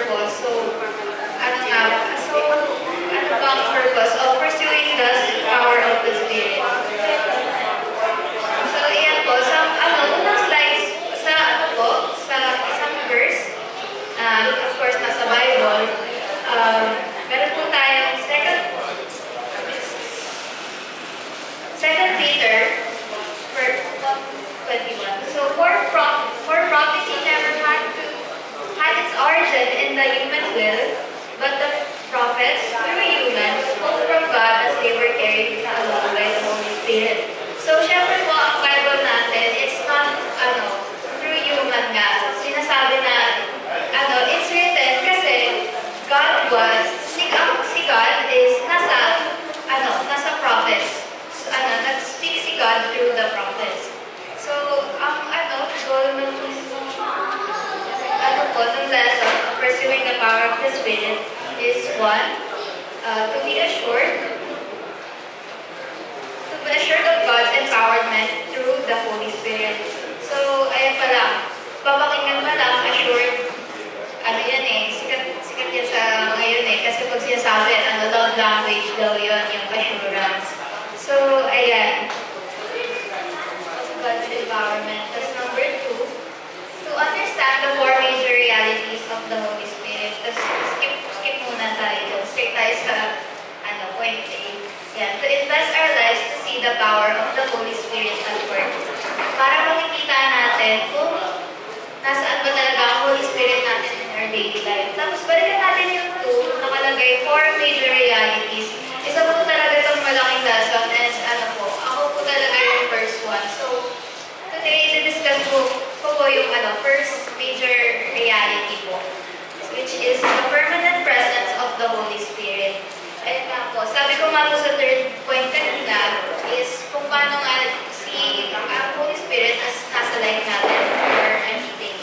purpose. So, ano bang purpose of pursuing the power of the Spirit? So, iyan po, unang slides, sa isang verse, of course, nasa Bible, meron po tayong 2 Peter, verse 21. So, for prophecy never had its origin in the human will, but the prophets, through humans, spoke from God as they were carried along by the Holy Spirit. So, syempre po, ang Bible natin, it's not, through human nga. Sinasabi na, it's written kasi God si God is nasa prophets. So, nag-speak si God through the prophets. So, goal ng lesson of pursuing the power of the Spirit is one, to be assured of God's empowerment through the Holy Spirit. So, ayan pa lang, papakinggan pa lang, assured, sikat yan sa ngayon kasi pag sinasabi, love language daw yun, yung assurance. So, ayan, God's empowerment. That's number 2, to understand the 4 major realities of the Holy Spirit. Tapos, skip muna tayo. Straight tayo sa, point A. Yan. To invest our lives to see the power of the Holy Spirit at work. Para makikita natin kung nasaan ba talaga ang Holy Spirit natin in our daily life. Tapos, balikan natin yung 2, nakalagay 4 major realities. Isa po talaga itong malaking lesson and ako po talaga yung first one. So, today, i-discuss ko yung first major reality po, which is the permanent presence of the Holy Spirit. Ayun nga po, sabi ko nga po sa 3rd point kanina is kung paano nga ang Holy Spirit as nasa life natin or anything.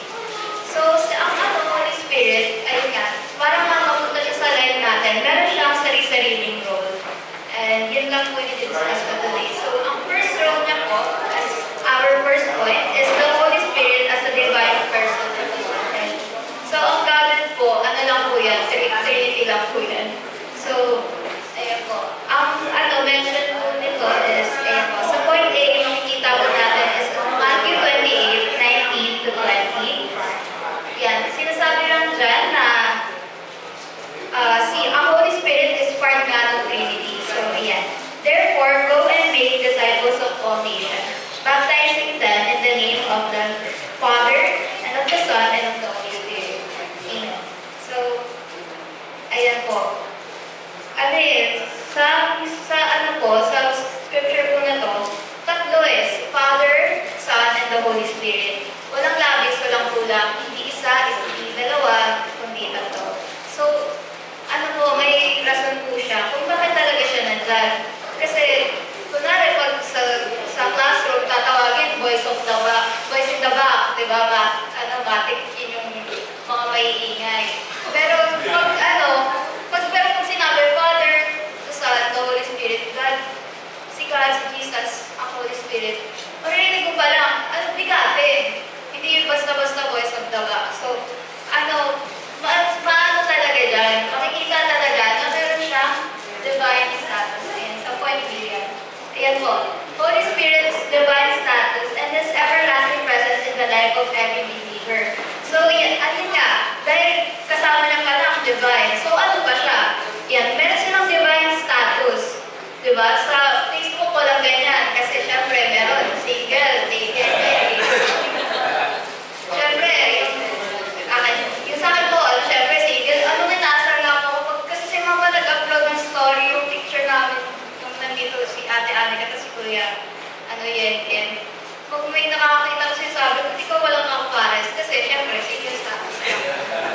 So, ang Holy Spirit, ayun nga, parang makapunta siya sa life natin, meron siyang sarili-sariling role. And yun lang po yung i-discuss ko today. So, ang first role niya po, as our first point, is the Holy Spirit as a divine person of the Godhead. So, ang Godhead po, lang po yan, Trinity lang po yan. So, ayan po. Ang mention po nito is, ayan po, sa point A, yung makikita po natin is Matthew 28:19 to 20. Yan, sinasabi lang dyan na ang Holy Spirit is part nga ng Trinity. So, ayan. Therefore, go and make disciples of all nations, baptizing them in the name of the Father, and of the Son, and of the Holy Spirit. Amen. So, ayan po. Sa scripture po na to, tatlo is Father, Son, and the Holy Spirit. Walang labis, walang kulang, hindi isa, hindi dalawa, kundi tatlo. So, may rason po siya kung bakit talaga siya nandyan. Kasi, kunwari pag sa classroom, tatawagin voice in the back, di ba? Batik yun yung mga maiingay. Pero pag sinabi, Father, Son, the Holy Spirit, si Jesus, ang Holy Spirit, marinig ko pa lang, bigatin. Hindi yung basta-basta voice of the back. So, paano talaga dyan? Makikita talaga na meron siyang divine status. Ayan, sa point B yan. Ayan po. Holy Spirit's divine status and His everlasting presence in the life of every believer. So, yan, nga, dahil kasama niya pala ang divine. So, ano ba siya? Yan, meron silang divine status. Diba? Sa Facebook ko lang ganyan. Kasi, syempre, meron single, taken, married. Syempre, yung sa akin po, syempre, single. Inasar lang ako. Kasi si Mama nag-upload ng story yung picture namin nung nandito si Ate Anika at si Kuya. Yen. Pag may nakakakita ko siya, sabi ko, hindi ko walang ako pares. Kasi, syempre, single status lang.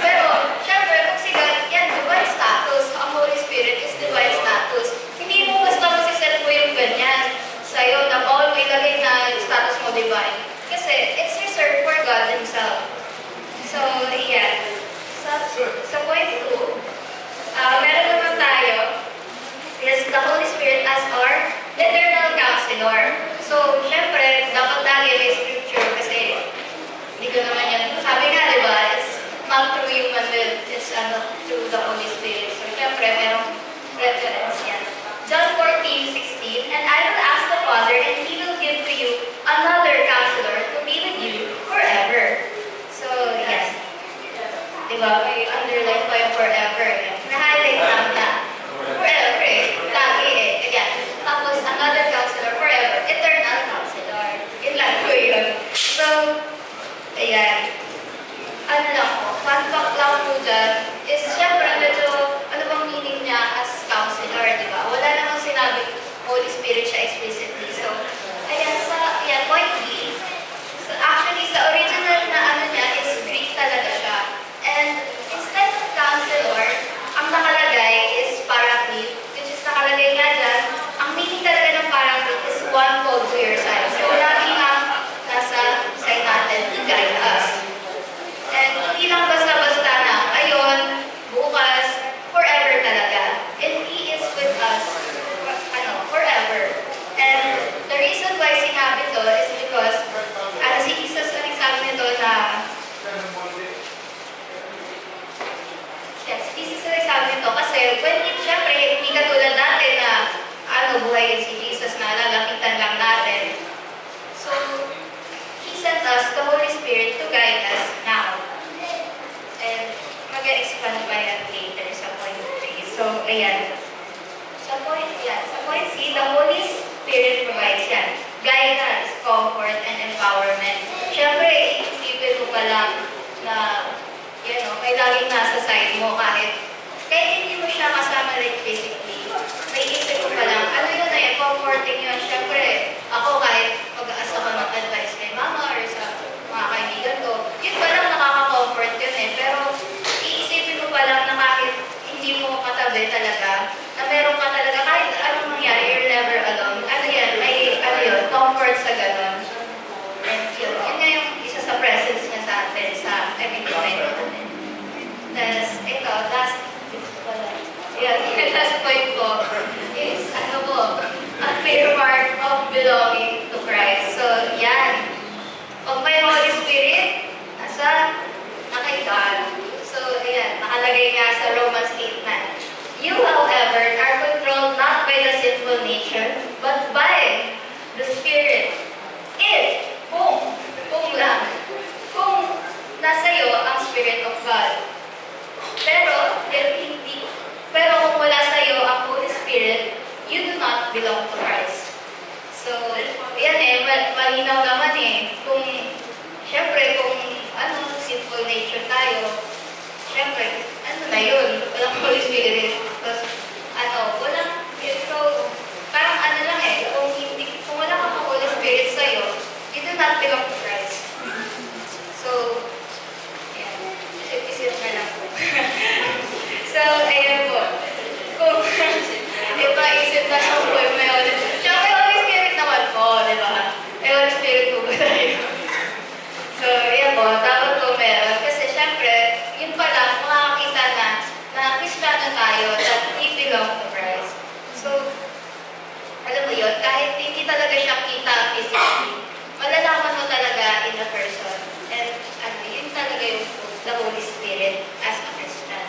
Pero, syempre, pag sigal, yan, divine status. Ang Holy Spirit is divine status. Hindi mo basta masiset mo yung ganyan sa'yo na bawal may lagay na status mo divine. Kasi, it's reserved for God Himself. So, yan. Sa point 2, meron naman tayo is the Holy Spirit as our eternal counselor. So, syempre, dapat lagi may scripture kasi hindi ko naman yan. Sabi nga, di ba, it's not through human will. It's through the Holy Spirit. So, syempre, merong reference yan. John 14:16, and I will ask the Father, and He will give to you another counselor to be with you forever. So, yes. Diba? May underline pa yung forever. Na-highlight lang na. Forever eh. Lagi eh. Ayan. Tapos, another counselor forever. Eternal counselor. Yun lang po yun. So, ayan. Ano lang po. Fun fact lang po dyan is, syempre, medyo, ano bang meaning niya as counselor, di ba? Wala namang sinabi Holy Spirit siya explicitly. So, ayan, ayan, point B. So, actually, sa original na ano niya is Greek talaga siya. And instead of counselor, ang nakalagay is paraclete, which is nakalagay nga dyan, ang meaning talaga ng paraclete is one called to your side. So, lagi nga nasa side natin to guide us. And hindi lang basta-basta na, ayun, bukas, forever talaga. And He is with us, forever. And the reason why sinabi to is because, si Jesus ang nagsabi nito na, yes, Jesus ang nagsabi nito kasi syempre, hindi katulad dati na, buhay si Jesus na lalapitan lang natin. So, He sent us the Holy Spirit to guide us now. And mag-expand pa yan later sa point 3. So, ayan. Sa point C, the Holy Spirit provides yan. Guidance, comfort, and empowerment. Siyempre, isipin mo pa lang na, may laging nasa side mo kahit hindi mo siya kasama like physically. May isip ko pa lang, ano yun na comforting yun. Siyempre, ako kahit mag-aasa ko ng advice kay mama or sa mga kaibigan ko, yun pa lang nakaka-comfort yun eh. Pero, iisipin mo pa lang na kahit hindi mo katabi talaga, na meron ka talaga, kahit anong mangyari, you're never alone. May comfort sa ganun. And yun nga yung isa sa presence niya sa atin, sa everyday life natin. Tapos, ito, last point ko is, clear mark of belonging to Christ. So, yan. Pag may Holy Spirit, naka God. So, ayan, nakalagay nga sa Romans 8:9. You, however, are controlled not by the sinful nature, but by the Spirit. Kung nasa iyo ang Spirit of God. Pero kung wala sa iyo ang Holy Spirit, you do not belong to Christ. So, yan malinaw naman kung sinful nature tayo, syempre, na yun? Walang Holy Spirit. Tapos, walang, so, parang lang kung wala kang Holy Spirit sa'yo, you do not belong to Christ. So, yan. Isip na lang po. So, ayan po. Kung, isip na siya po, may Holy Spirit naman po, di ba? May Holy Spirit po ba tayo? So, yan po. Dapat po meron. Kasi, syempre, yun pa lang, makakita na Kristiyano tayo, that we belong to Christ. So, alam mo yun, kahit hindi talaga siya kita physically, malalaman mo talaga in a person. And, yun talaga yung the Holy Spirit as a Christian.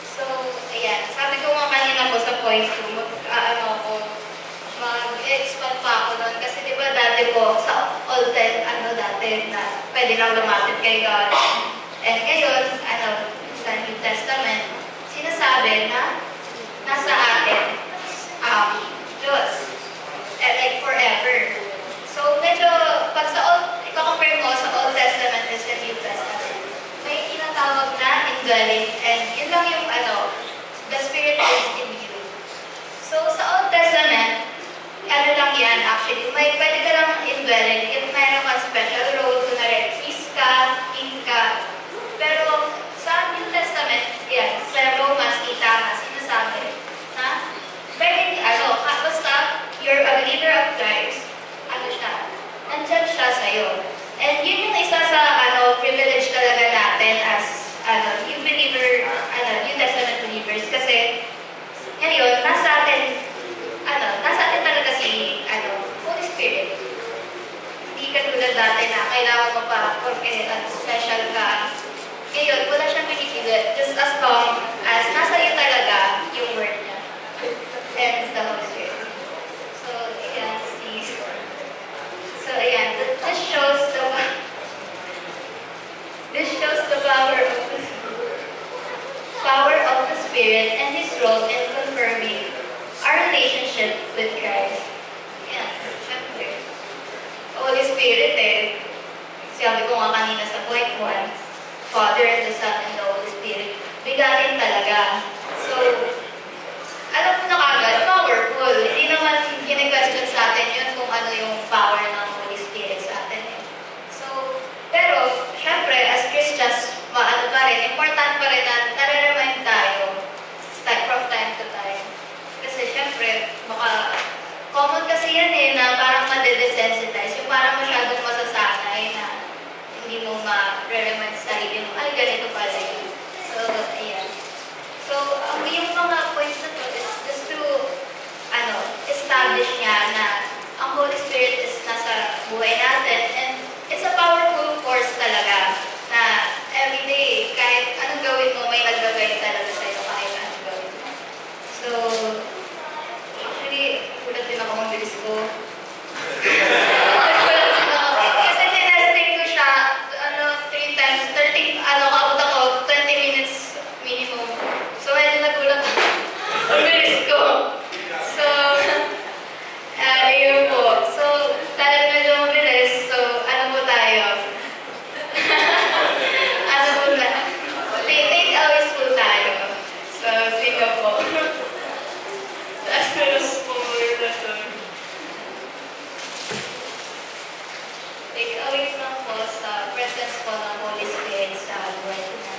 So, ayan. Sabi ko nga kanina po sa point 2, mag-expand pa ako doon. Kasi di ba dati po, sa Old Testament, dati na pwede lang lumapit kay God. And ngayon, sa New Testament, sinasabi na nasa atin, Diyos. Like forever. So, medyo, pag i-compare mo sa Old Testament and sa New Testament, may tinatawag na indwelling, and yun lang yung the Spirit is in you. So, sa Old Testament, lang yan actually, pwede ka lang indwelling, if mayroon ka special role, kunwari, priest ka, king ka. Pero, sa New Testament, yan, sa Romans 8, sinasabi, na, very, sabi ko nga kanina sa point 1, Father and the Son and the Holy Spirit, bigatin talaga. So, alam mo na kagad, powerful. Hindi naman kine-question sa atin yun kung ano yung power ng Holy Spirit sa atin. So, pero, syempre, as Christians, ano pa rin, important pa rin na nare-remind tayo from time to time. Kasi syempre, common kasi yan na parang madedesensitize. Yung parang masyadong masasanay na hindi mo ma-remind sa sarili mo, ay, ganito pala yun. So, ayan. So, yung mga points na to is just to, establish niya na ang Holy Spirit is nasa buhay natin and it's a powerful force talaga na everyday, kahit anong gawin mo, may nag-guide talaga sa'yo kahit anong gawin mo. So, actually, kulat din ako ang bilis ko. Kasi tinesting ko siya, 3 times, 30, kaabot ako, 20 minutes minimum. So, medyo nagulat ako. Ang bilis ko. So, yun po. So, dahil medyo mabilis, so, ano po tayo? Ano po na? Take aways po tayo. So, sige po. Last minutes po yung lesson. Take aways lang po sa presence po ng Holy Spirit sa buhay natin.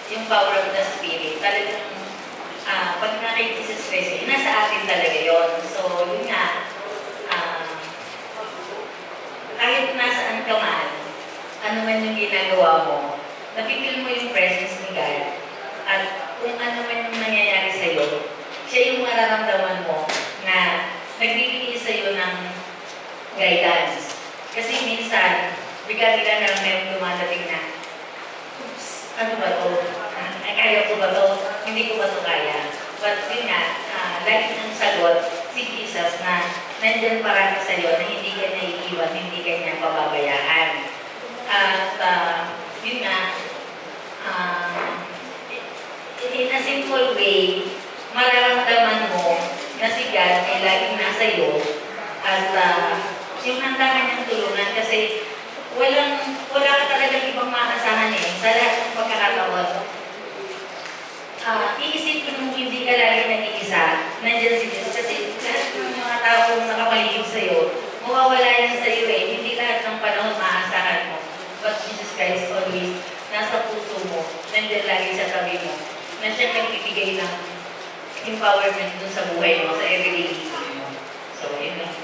Yung power of the Spirit, talagang pag nakikisistress, nasa atin talaga yon. So, yun nga, kahit nasaan ka man, ano man yung ginagawa mo, napipil mo yung presence ni God. At kung ano man yung nangyayari sa'yo, siya yung mararamdaman mo na nagbibigay sa'yo ng guidance. Kasi minsan, bigla-bigla na lang may dumadating na, oops, ano ba to? Kaya ko ba to? Hindi ko ba to kaya? But yun nga, lagi ng sagot si Jesus na nandyan parang sa'yo na hindi ka niya iiwan, hindi ka niya pababayaan. At yun nga, in a simple way, mararamdaman mo na si God ay laging nasa iyo at yung handa ka niyang tulungan kasi wala ka talagang ibang maasahan sa lahat ng pagkakataon. Iisipin mo hindi ka lagi nag-iisa, nandiyan si Diyos kasi lahat ng mga taong nakapaligid sa'yo, mawawala yan sa'yo hindi lahat ng panahon maaasahan mo. But Jesus Christ always nasa puso mo, nandiyan lagi sa tabi mo, nandiyan nagbibigay ng empowerment dun sa buhay mo, sa everyday living mo. So, yun lang.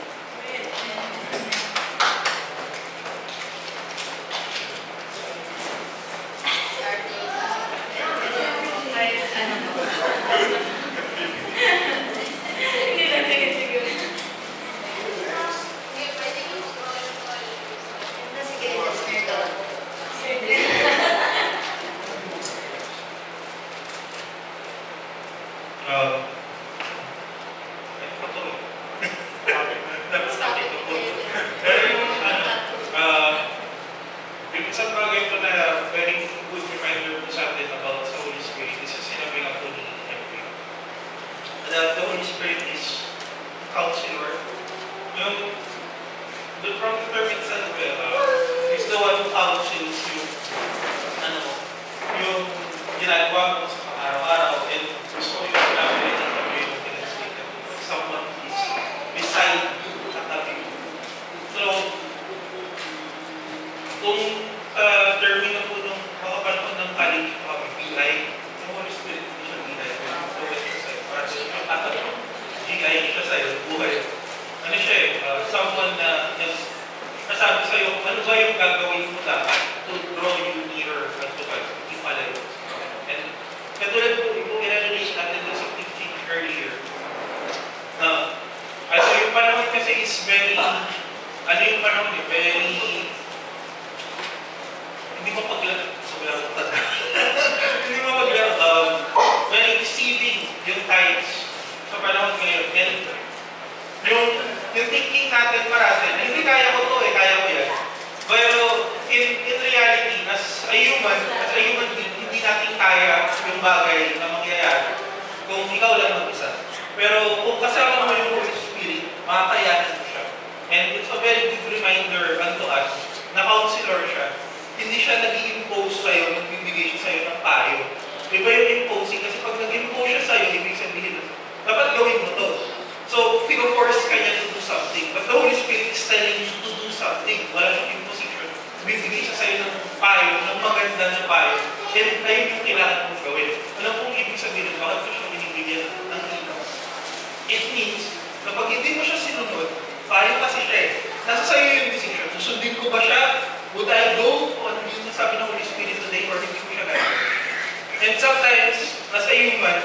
ano yung panahon eh, very, hindi mo paglag, hindi mo paglag, very deceiving yung times sa panahon ngayon. And yung thinking natin parati, hindi kaya ko to eh, kaya ko yan. Pero in reality, as a human being, hindi natin kaya yung bagay na mangyayari kung ikaw lang mag-isa. Pero kung kasama mo yung Holy Spirit, makakayanan mo siya. And it's a very good reminder unto us na counselor siya. Hindi siya nag-i-impose sa'yo, nagbibigay siya sa'yo ng payo. Iba yung imposing kasi pag nag-impose siya sa'yo, ibig sabihin, dapat gawin mo to. So, pino-force ka niya to do something. But the Holy Spirit is telling you to do something. Wala siyang imposition. Bibigay siya sa'yo ng payo, ng maganda na payo. And ayun yung kailangan mong gawin. Alam kong ibig sabihin, bakit ko siya binibigyan ng ito? It means, na pag hindi mo siya sinunod, payo kasi siya eh. Nasa sa'yo yung decision. Susundin ko ba siya? Would I go? O ano yung sabi ng Holy Spirit today or hindi ko siya gano'n? And sometimes, as a human,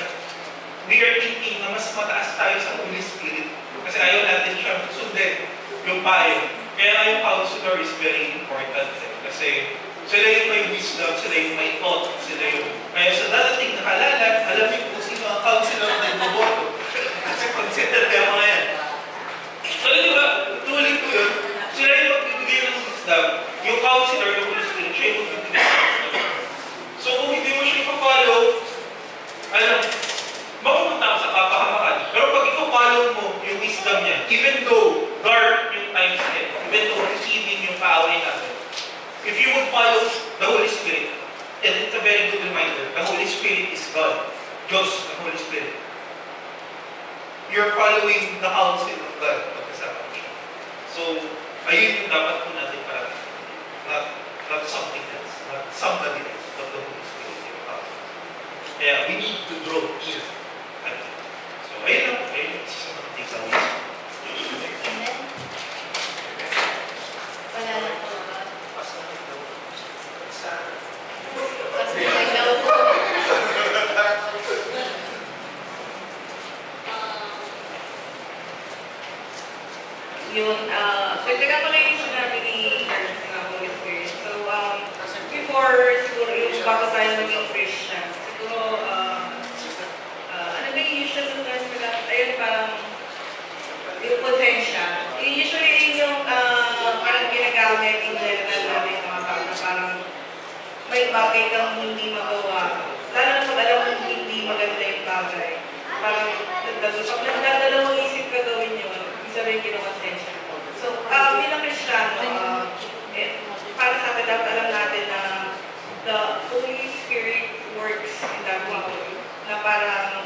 we are thinking na mas mataas tayo sa Holy Spirit kasi ayaw natin siyang sundin yung payo. Kaya yung counselor is very important kasi sila yung may wisdom, sila yung may thought, sila yung... Kaya sa dadating na halalan, alam niyo kung sino ang counselor na iboboto. Kasi consider kaya mga yan. So, di ba, tuloy ko yun, sila yung magbibigay ng wisdom. Yung counselor, yung Holy Spirit, siya yung magbibigay ng wisdom. So, kung hindi mo siya ipa-follow, mapupunta ka sa kapahamakan. Pero pag ikaw follow mo yung wisdom niya, even though dark yung times ahead, even though receiving yung kaaway natin, if you would follow the Holy Spirit, and it's a very good reminder, the Holy Spirit is God. Diyos, the Holy Spirit. You're following the counsel of God. Pagkasama siya. So, ayun yung dapat po natin para not something else, not somebody else, but the Holy Spirit. Kaya we need to draw near. So, ayun lang. Ayun lang. Isa sa mga things na Amen. Wala lang po ba? Kasi naglaw po. Dagdagan ko lang yung sinabi ni Ernest na Holy Spirit. So, before, siguro yung bago tayo maging Christian, siguro, ano ba yung usual na term nila? Ayun, parang, yung potensya. Usually, yung parang ginagamit in general namin yung mga tao na parang may bagay kang hindi magawa. Lalo na pag alam mo hindi maganda yung bagay. Parang, pag nagdadalawang isip ka gawin yun, isa rin kinakonsensya. So, bilang Kristiyano, para sa akin, dapat alam natin na the Holy Spirit works in that way. Na parang,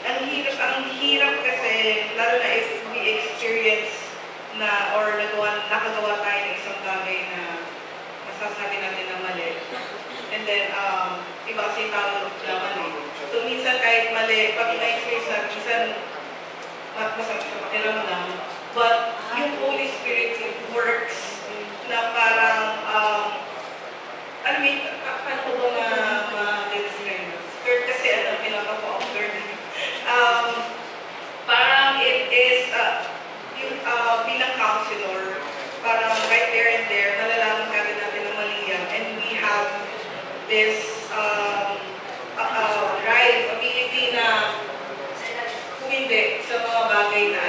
ang hirap kasi, lalo na if we experience na, or nakagawa tayo ng isang bagay na masasabi natin na mali. And then, iba kasi yung tawag na mali. So, minsan kahit mali, pag ina-experience natin, minsan, masakit sa pakiramdam. But yung Holy Spirit works na parang, paano ko ba ma-describe? Third kasi, pinaka-po-third. Parang it is, yung bilang counselor, parang right there and there, malalaman ka rin natin na mali yan. And we have this drive, ability na hindi sa mga bagay na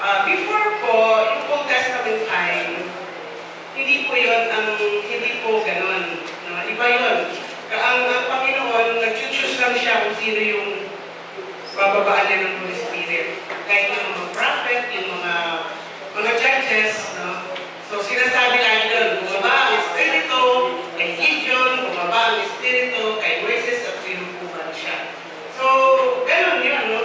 Before po, yung Old Testament time, hindi po yun, hindi po ganun. No? Iba yun. Ang Panginoon, nag-choose lang siya kung sino yung bababaan niya ng Holy Spirit. Kahit yung mga prophet, yung mga judges, no? So sinasabi lang yun, bumaba ang Espiritu kay Gideon, bumaba ang Espiritu kay Moises at pinupuhan siya. So, ganun yun, no?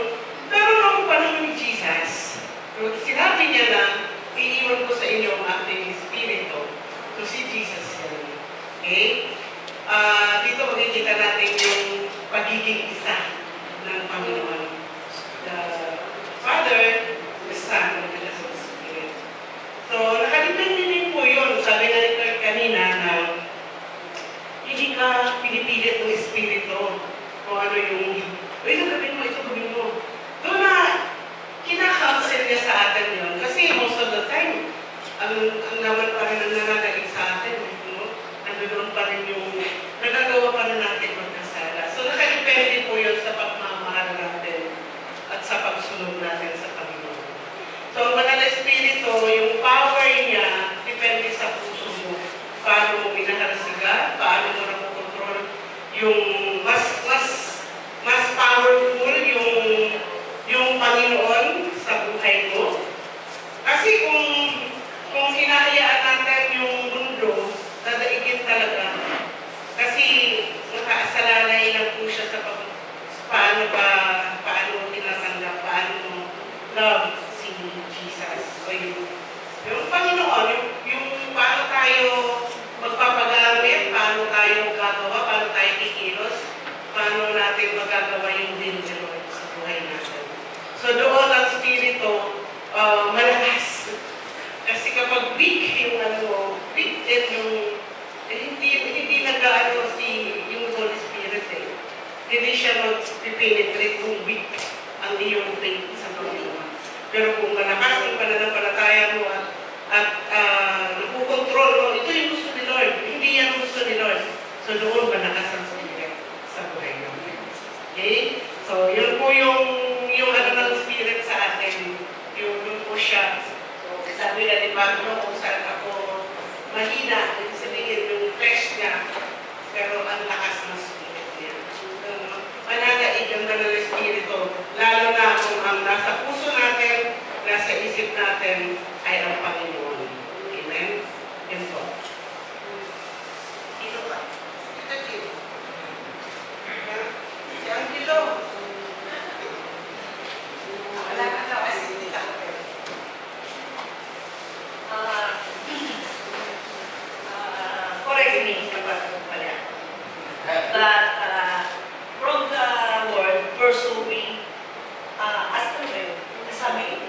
Pero nung panahon ni Jesus, sinabi niya na, iiwan ko sa inyo ang ating Espiritu. So si Jesus yan. Okay? Dito makikita natin yung pagiging isa ng Panginoon. The Father, the Son, and the Holy Spirit. So, nakadepende din po yun. Sabi nga nito kanina na hindi ka pinipilit ng Espiritu kung ano yung, ito gawin mo. Doon na, kinakansel niya sa atin yun. Kasi most of the time, ang naman pa rin ang nanagaling sa atin. No? Nandoon pa rin yung, nagagawa pa rin natin magkasala. So, nakadepende po yun sa pagmamahal natin at sa pagsunod natin sa Panginoon. So, ang Banal na Espiritu, yung power niya, depende sa puso mo. Paano mo pinaharasigan, paano mo nakukontrol yung mas powerful yung Panginoon sa buhay mo. Kasi kung hinahayaan natin yung mundo, dadaigin talaga. Kasi nakaasalalay lang po siya sa paano tinatanggap, paano love si Jesus. O yung Panginoon, yung paano tayo magpapagamit, paano tayo gagawa, paano tayo kikilos, paano natin magagawa yung will ni Lord sa buhay natin. So doon ang Espiritu, malakas. Kasi kapag weak yung weak din yung, hindi nag-aano yung Holy Spirit eh. Hindi siya mag-penetrate kung weak ang iyong faith sa Panginoon. Pero kung malakas yung pananampalataya mo at nakukontrol mo, ito yung gusto ni Lord, hindi yan ang gusto ni Lord. So doon malakas ang Spirit sa buhay natin. Okay? So yun po yung ano ng Spirit sa atin, yung po siya. Sabi na ni Pablo, kung saan ako mahina, sabihin yung flesh niya, pero ang lakas ng Spirit niya. Mananaig ang Banal na Espiritu, lalo na kung ang nasa puso natin, nasa isip natin, ay ang Panginoon. Amen? Yan po. Dito ba? Dito. Si Angelo. Wala ka na kasi hindi ka. Correct me kapag pala. But from the word pursuing, as ano ba yun? Sabi,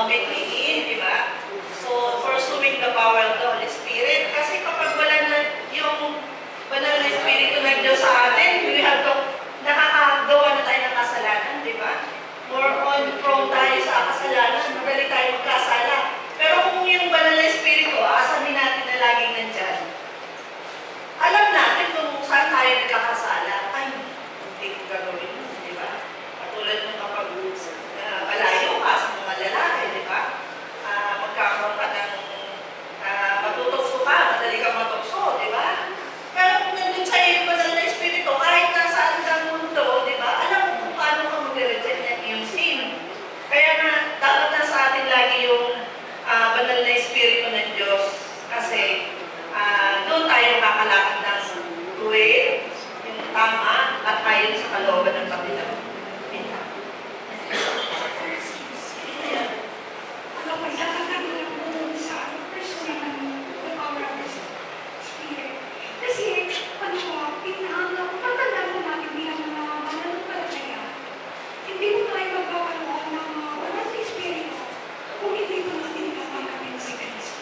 between, di ba? So, pursuing the power of the Holy Spirit. Kasi kapag wala na yung Banal na Espiritu ng Diyos sa atin, we have to, nakakagawa na tayo ng kasalanan, di ba? More on prone tayo sa kasalanan, madali tayo magkasala. Pero kung yung Banal na Espiritu, asamin natin na laging nandyan. Alam natin kung saan tayo nagkakasala. Ay, hindi ko gagawin mo, di ba? Katulad ng kapag malayo ka sa mga lalaki, di ba? Magkakaroon ka ng matutokso ka, madali ka matokso, di ba? Pero kung nandun sa'yo yung Banal na Espiritu, kahit nasaan kang mundo, di ba? Alam mo kung paano ka mag-reject ng iyong sin. Kaya na, dapat na sa atin lagi yung Banal na Espiritu ng Diyos. Kasi doon tayo kakalakad ng tuwid, yung tama, at ayon sa kalooban ng Panginoon. Hindi mo tayo magkakaroon ng wala sa Espiritu kung hindi mo natin tatanggapin si Kristo.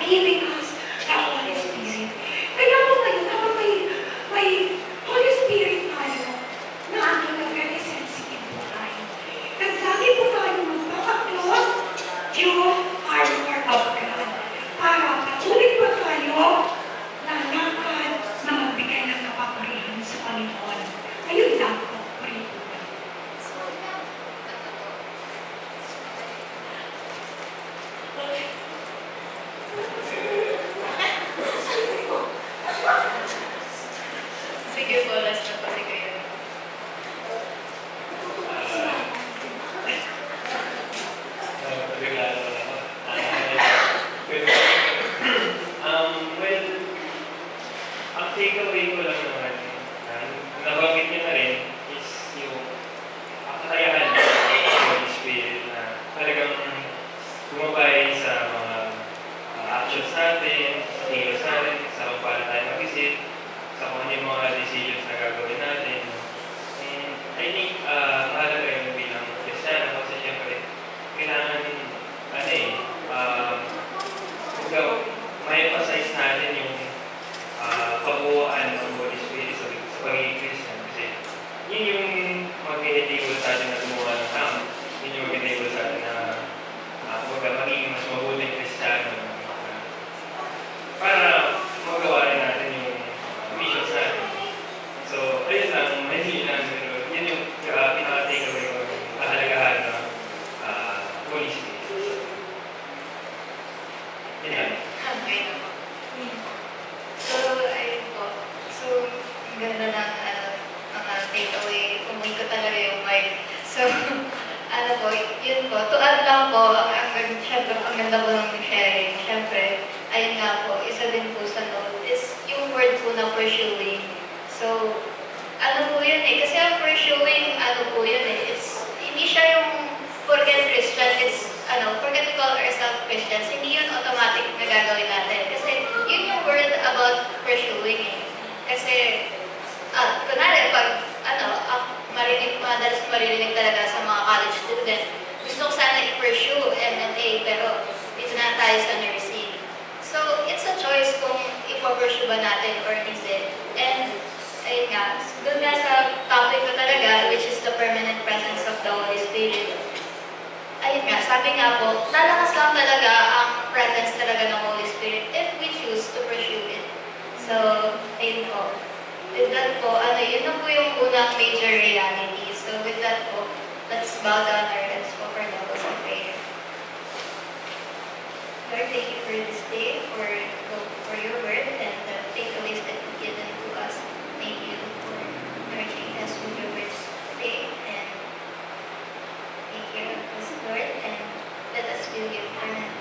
giving us the Holy Spirit. Kaya po ngayon, kapag may Holy Spirit tayo, na ano na very sensitive po tayo. At lagi po tayo magpapaklot yung armor of God. Para patuloy pa tayo na lakad na magbigay ng kapapurihan sa Panginoon. Ayun lang po. Pray po. Sige po, last na po si Kuya. Well, ang takeaway ko lang naman, nabanggit niyo na rin, is yung kakayahan ng Holy Spirit na talagang gumabay sa mga actions natin, sa kilos natin, sa kung paano tayo mag-isip, sa kung ano yung mga decisions na gagawin natin. And I think mahalaga yung bilang Kristiyano kasi syempre kailangan ma-emphasize natin yung kabuuan ng Holy Spirit sa pagiging Christian kasi yun yung mag-enable sa atin na gumawa ng tama. Yun yung mag-enable sa atin na maging mas mabuting Kristiyano para magawa rin natin yung missions natin. So, ayun lang, hindi lang, pero yun yung pinaka-takeaway ko, kahalagahan ng Holy Spirit. Yun yan. Okay na po. So, ayun po. So, ganda ng mga takeaway. Umuwi ko talaga yung mic. So, ano po, yun po. To add lang po, syempre, ang ganda po ng sharing. Syempre, ayun nga po, isa din po sa note is yung word po na pursuing. So, ano po yun eh. Kasi ang pursuing, ano po yun eh. It's, hindi siya yung forget Christian. It's, forget to call ourselves Christians. Hindi yun automatic na gagawin natin. Kasi yun yung word about pursuing eh. Kasi, kunwari, pag, madalas maririnig talaga sa mga college student, gusto ko sana i-pursue M&A, pero dito na tayo sa nursing. So, it's a choice kung ipo-pursue ba natin or hindi. And, ayun nga, doon nga sa topic ko talaga, which is the permanent presence of the Holy Spirit. Ayun nga, sabi nga po, lalakas lang talaga ang presence talaga ng Holy Spirit if we choose to pursue it. So, ayun po. With that po, yun na po yung unang major reality. So, with that po, let's bow down our heads po for levels of prayer. Lord, thank you for this day, for your word, and the takeaways that you've given to us. Thank you for nourishing us with your words today, and take care of us, Lord, and let us feel your permanent